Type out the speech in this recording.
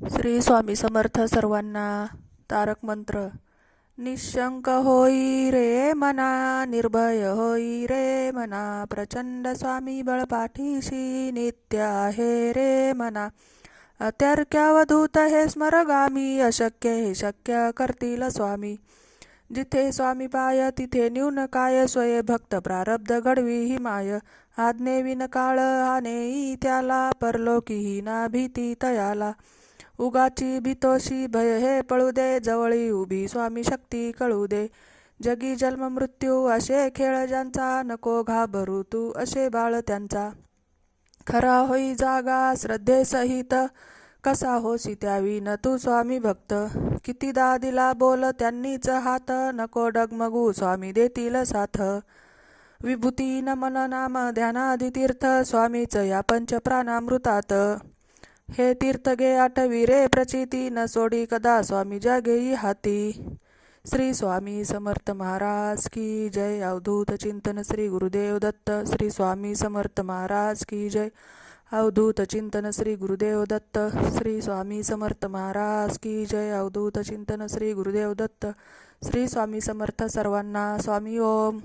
श्री स्वामी समर्थ सर्वांना. तारक मंत्र. निशंक होई रे मना, निर्भय होई रे मना, प्रचंड स्वामी बळपाठीशी नित्य आहे रे मना. अत्यर्क्यावधूत हे स्मरगामी, अशक्य हे शक्य करतील स्वामी. जिथे स्वामी पाय तिथे न्यून काय, स्वये भक्त प्रारब्ध घडवी ही माय. आज्ञेविन काळ हानेई त्याला, परलोकीही ना भीती तयाला. उगाची भीतोशी भय हे पळू दे, जवळी उभी स्वामी शक्ती कळू दे. जगी जन्म मृत्यू असे खेळ ज्यांचा, नको घाबरू तू असे बाळ त्यांचा. खरा होई जागा श्रद्धेसहित, कसा होसी त्याविन तू स्वामी भक्त. कितीदा दिला बोल त्यांनीच हात, नको डगमगू स्वामी देतील साथ. विभूती नमन नाम ध्यानादि तीर्थ, स्वामीच या पंचप्राणामृतात. हे तीर्थ गे आठवी रे प्रचिती, न सोडी कदा स्वामी जागेई हाती. श्री स्वामी समर्थ महाराज की जय. अवधूत चिंतन श्री गुरुदेव दत्त. श्री स्वामी समर्थ महाराज की जय. अवधूत चिंतन श्री गुरुदेव दत्त. श्री स्वामी समर्थ महाराज की जय. अवधूत चिंतन श्री गुरुदेव दत्त. श्री स्वामी समर्थ सर्वांना. स्वामी ओम.